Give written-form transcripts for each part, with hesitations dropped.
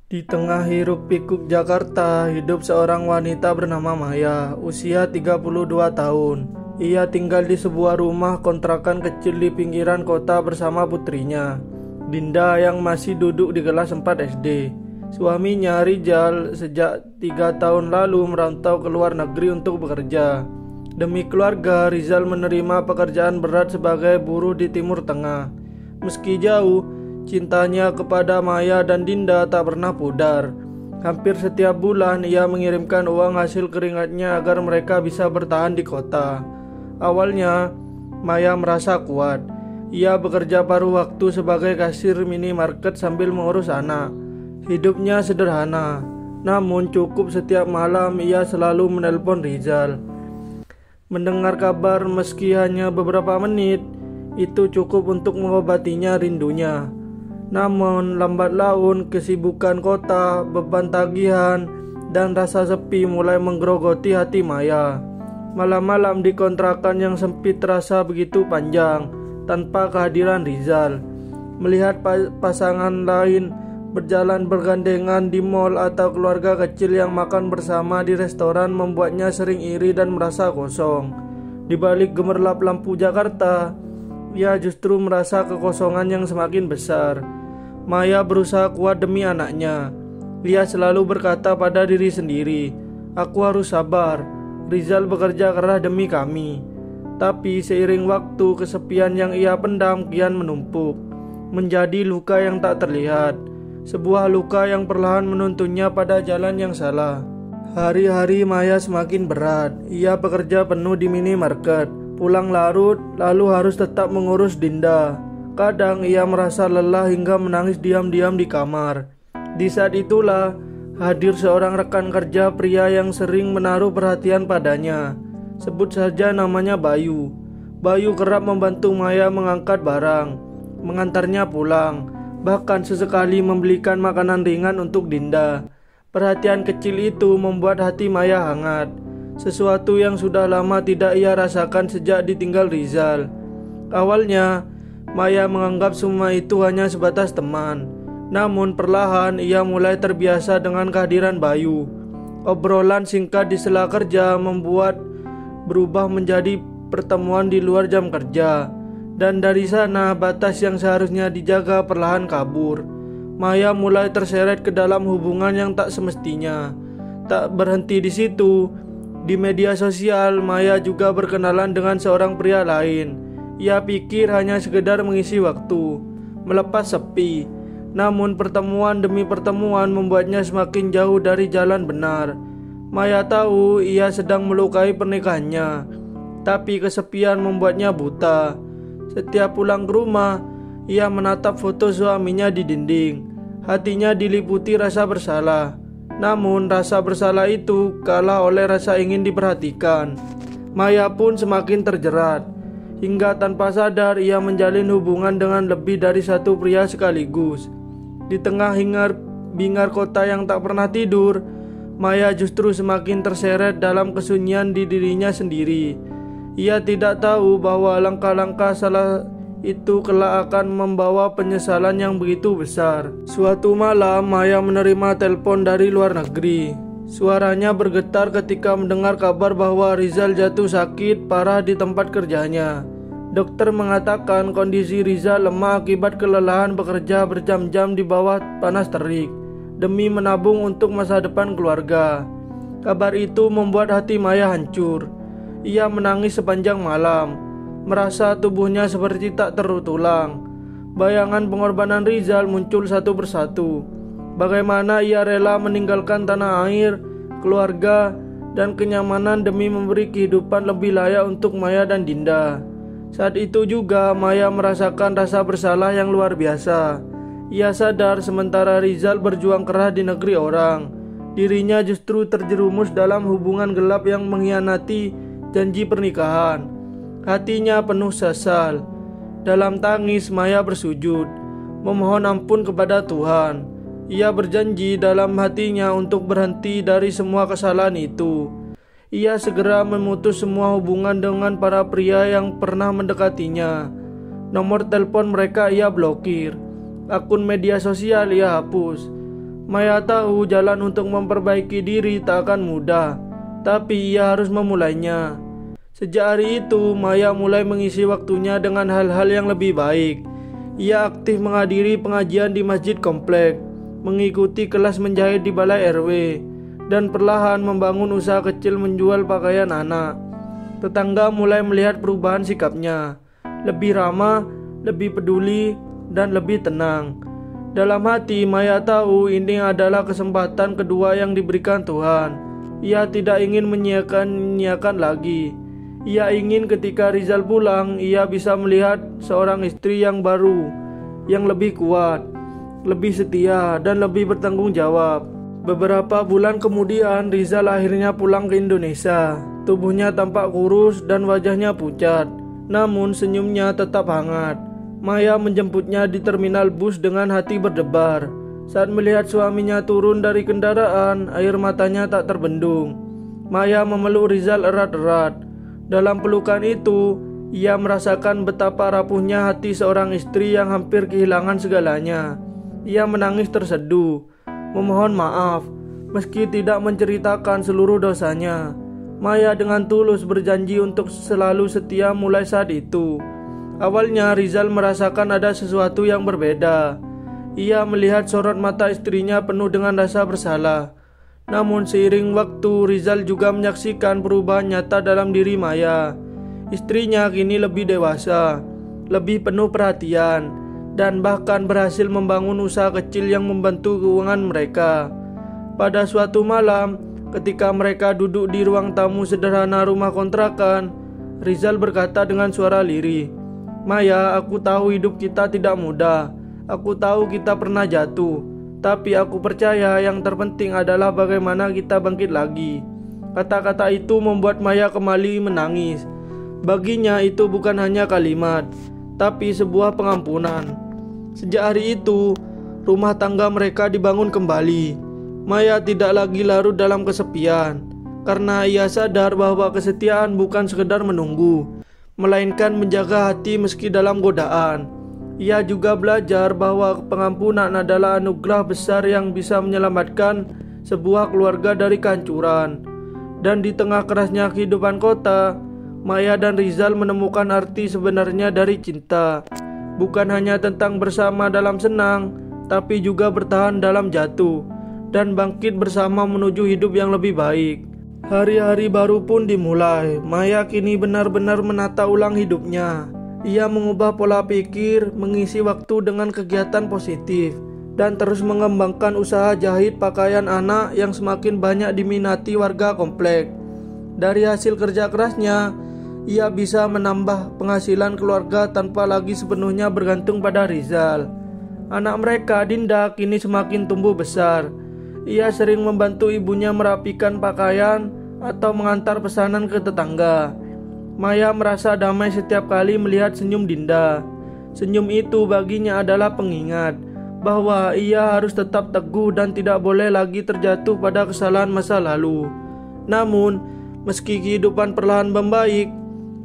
Di tengah hiruk pikuk Jakarta, hidup seorang wanita bernama Maya, usia 32 tahun. Ia tinggal di sebuah rumah kontrakan kecil di pinggiran kota bersama putrinya, Dinda, yang masih duduk di kelas 4 SD. Suaminya, Rizal, sejak 3 tahun lalu merantau ke luar negeri untuk bekerja. Demi keluarga, Rizal menerima pekerjaan berat sebagai buruh di Timur Tengah. Meski jauh, cintanya kepada Maya dan Dinda tak pernah pudar. Hampir setiap bulan ia mengirimkan uang hasil keringatnya agar mereka bisa bertahan di kota. Awalnya, Maya merasa kuat. Ia bekerja paruh waktu sebagai kasir minimarket sambil mengurus anak. Hidupnya sederhana, namun cukup setiap malam ia selalu menelpon Rizal. Mendengar kabar meski hanya beberapa menit, itu cukup untuk mengobatinya rindunya. Namun lambat laun kesibukan kota, beban tagihan, dan rasa sepi mulai menggerogoti hati Maya. Malam-malam di kontrakan yang sempit terasa begitu panjang tanpa kehadiran Rizal. Melihat pasangan lain berjalan bergandengan di mal atau keluarga kecil yang makan bersama di restoran membuatnya sering iri dan merasa kosong. Di balik gemerlap lampu Jakarta, ia justru merasa kekosongan yang semakin besar. Maya berusaha kuat demi anaknya. Ia selalu berkata pada diri sendiri, "Aku harus sabar. Rizal bekerja keras demi kami." Tapi seiring waktu, kesepian yang ia pendam kian menumpuk, menjadi luka yang tak terlihat. Sebuah luka yang perlahan menuntunnya pada jalan yang salah. Hari-hari Maya semakin berat. Ia bekerja penuh di minimarket, pulang larut, lalu harus tetap mengurus Dinda. Kadang ia merasa lelah hingga menangis diam-diam di kamar. Di saat itulah hadir seorang rekan kerja pria yang sering menaruh perhatian padanya. Sebut saja namanya Bayu. Bayu kerap membantu Maya mengangkat barang, mengantarnya pulang, bahkan sesekali membelikan makanan ringan untuk Dinda. Perhatian kecil itu membuat hati Maya hangat, sesuatu yang sudah lama tidak ia rasakan sejak ditinggal Rizal. Awalnya, Maya menganggap semua itu hanya sebatas teman. Namun perlahan ia mulai terbiasa dengan kehadiran Bayu. Obrolan singkat di sela kerja membuat berubah menjadi pertemuan di luar jam kerja. Dan dari sana batas yang seharusnya dijaga perlahan kabur. Maya mulai terseret ke dalam hubungan yang tak semestinya. Tak berhenti di situ. Di media sosial, Maya juga berkenalan dengan seorang pria lain. Ia pikir hanya sekedar mengisi waktu, melepas sepi. Namun pertemuan demi pertemuan membuatnya semakin jauh dari jalan benar. Maya tahu ia sedang melukai pernikahannya, tapi kesepian membuatnya buta. Setiap pulang ke rumah, ia menatap foto suaminya di dinding. Hatinya diliputi rasa bersalah. Namun rasa bersalah itu kalah oleh rasa ingin diperhatikan. Maya pun semakin terjerat. Hingga tanpa sadar ia menjalin hubungan dengan lebih dari satu pria sekaligus. Di tengah hingar-bingar kota yang tak pernah tidur, Maya justru semakin terseret dalam kesunyian di dirinya sendiri. Ia tidak tahu bahwa langkah-langkah salah itu kelak akan membawa penyesalan yang begitu besar. Suatu malam, Maya menerima telepon dari luar negeri. Suaranya bergetar ketika mendengar kabar bahwa Rizal jatuh sakit parah di tempat kerjanya. Dokter mengatakan kondisi Rizal lemah akibat kelelahan bekerja berjam-jam di bawah panas terik demi menabung untuk masa depan keluarga. Kabar itu membuat hati Maya hancur. Ia menangis sepanjang malam, merasa tubuhnya seperti tak tertulang. Bayangan pengorbanan Rizal muncul satu persatu. Bagaimana ia rela meninggalkan tanah air, keluarga, dan kenyamanan demi memberi kehidupan lebih layak untuk Maya dan Dinda. Saat itu juga Maya merasakan rasa bersalah yang luar biasa. Ia sadar sementara Rizal berjuang keras di negeri orang, dirinya justru terjerumus dalam hubungan gelap yang mengkhianati janji pernikahan. Hatinya penuh sesal. Dalam tangis Maya bersujud, memohon ampun kepada Tuhan. Ia berjanji dalam hatinya untuk berhenti dari semua kesalahan itu. Ia segera memutus semua hubungan dengan para pria yang pernah mendekatinya. Nomor telepon mereka ia blokir. Akun media sosial ia hapus. Maya tahu jalan untuk memperbaiki diri tak akan mudah, tapi ia harus memulainya. Sejak hari itu, Maya mulai mengisi waktunya dengan hal-hal yang lebih baik. Ia aktif menghadiri pengajian di masjid komplek, mengikuti kelas menjahit di balai RW, dan perlahan membangun usaha kecil menjual pakaian anak. Tetangga mulai melihat perubahan sikapnya, lebih ramah, lebih peduli, dan lebih tenang. Dalam hati, Maya tahu ini adalah kesempatan kedua yang diberikan Tuhan. Ia tidak ingin menyia-nyiakan lagi. Ia ingin ketika Rizal pulang, ia bisa melihat seorang istri yang baru, yang lebih kuat, lebih setia, dan lebih bertanggung jawab. Beberapa bulan kemudian, Rizal akhirnya pulang ke Indonesia. Tubuhnya tampak kurus dan wajahnya pucat, namun senyumnya tetap hangat. Maya menjemputnya di terminal bus dengan hati berdebar. Saat melihat suaminya turun dari kendaraan, air matanya tak terbendung. Maya memeluk Rizal erat-erat. Dalam pelukan itu, ia merasakan betapa rapuhnya hati seorang istri yang hampir kehilangan segalanya. Ia menangis terseduh, memohon maaf, meski tidak menceritakan seluruh dosanya. Maya dengan tulus berjanji untuk selalu setia mulai saat itu. Awalnya Rizal merasakan ada sesuatu yang berbeda. Ia melihat sorot mata istrinya penuh dengan rasa bersalah. Namun seiring waktu, Rizal juga menyaksikan perubahan nyata dalam diri Maya. Istrinya kini lebih dewasa, lebih penuh perhatian, dan bahkan berhasil membangun usaha kecil yang membantu keuangan mereka. Pada suatu malam, ketika mereka duduk di ruang tamu sederhana rumah kontrakan, Rizal berkata dengan suara lirih, "Maya, aku tahu hidup kita tidak mudah. Aku tahu kita pernah jatuh. Tapi aku percaya yang terpenting adalah bagaimana kita bangkit lagi." Kata-kata itu membuat Maya kembali menangis. Baginya itu bukan hanya kalimat, tapi sebuah pengampunan. Sejak hari itu, rumah tangga mereka dibangun kembali. Maya tidak lagi larut dalam kesepian, karena ia sadar bahwa kesetiaan bukan sekedar menunggu, melainkan menjaga hati meski dalam godaan. Ia juga belajar bahwa pengampunan adalah anugerah besar yang bisa menyelamatkan sebuah keluarga dari kehancuran. Dan di tengah kerasnya kehidupan kota, Maya dan Rizal menemukan arti sebenarnya dari cinta. Bukan hanya tentang bersama dalam senang, tapi juga bertahan dalam jatuh, dan bangkit bersama menuju hidup yang lebih baik. Hari-hari baru pun dimulai. Maya kini benar-benar menata ulang hidupnya. Ia mengubah pola pikir, mengisi waktu dengan kegiatan positif, dan terus mengembangkan usaha jahit pakaian anak yang semakin banyak diminati warga komplek. Dari hasil kerja kerasnya, ia bisa menambah penghasilan keluarga tanpa lagi sepenuhnya bergantung pada Rizal. Anak mereka, Dinda, kini semakin tumbuh besar. Ia sering membantu ibunya merapikan pakaian atau mengantar pesanan ke tetangga. Maya merasa damai setiap kali melihat senyum Dinda. Senyum itu baginya adalah pengingat bahwa ia harus tetap teguh dan tidak boleh lagi terjatuh pada kesalahan masa lalu. Namun, meski kehidupan perlahan membaik,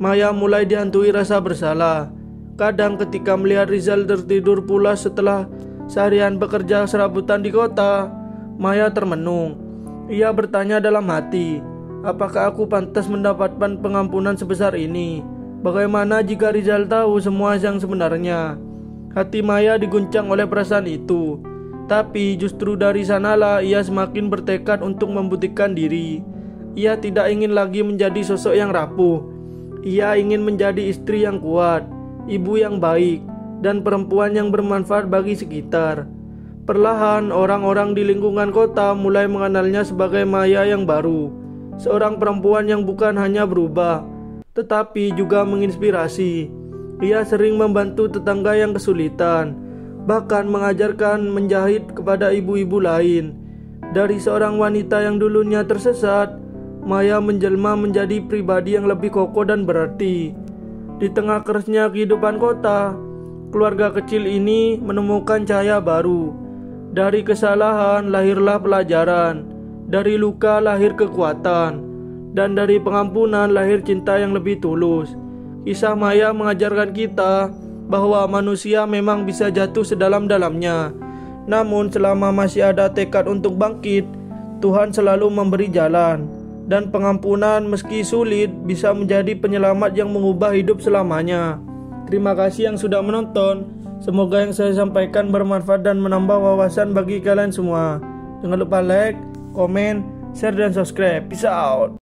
Maya mulai dihantui rasa bersalah. Kadang ketika melihat Rizal tertidur pulas setelah seharian bekerja serabutan di kota, Maya termenung. Ia bertanya dalam hati, apakah aku pantas mendapatkan pengampunan sebesar ini? Bagaimana jika Rizal tahu semua yang sebenarnya? Hati Maya diguncang oleh perasaan itu. Tapi justru dari sanalah ia semakin bertekad untuk membuktikan diri. Ia tidak ingin lagi menjadi sosok yang rapuh. Ia ingin menjadi istri yang kuat, ibu yang baik, dan perempuan yang bermanfaat bagi sekitar. Perlahan orang-orang di lingkungan kota mulai mengenalnya sebagai Maya yang baru. Seorang perempuan yang bukan hanya berubah, tetapi juga menginspirasi. Ia sering membantu tetangga yang kesulitan, bahkan mengajarkan menjahit kepada ibu-ibu lain. Dari seorang wanita yang dulunya tersesat, Maya menjelma menjadi pribadi yang lebih kokoh dan berarti. Di tengah kerasnya kehidupan kota, keluarga kecil ini menemukan cahaya baru. Dari kesalahan lahirlah pelajaran, dari luka lahir kekuatan, dan dari pengampunan lahir cinta yang lebih tulus. Kisah Maya mengajarkan kita bahwa manusia memang bisa jatuh sedalam-dalamnya, Namun selama masih ada tekad untuk bangkit, Tuhan selalu memberi jalan. Dan pengampunan meski sulit bisa menjadi penyelamat yang mengubah hidup selamanya. Terima kasih yang sudah menonton. Semoga yang saya sampaikan bermanfaat dan menambah wawasan bagi kalian semua. Jangan lupa like, komen, share, dan subscribe. Peace out.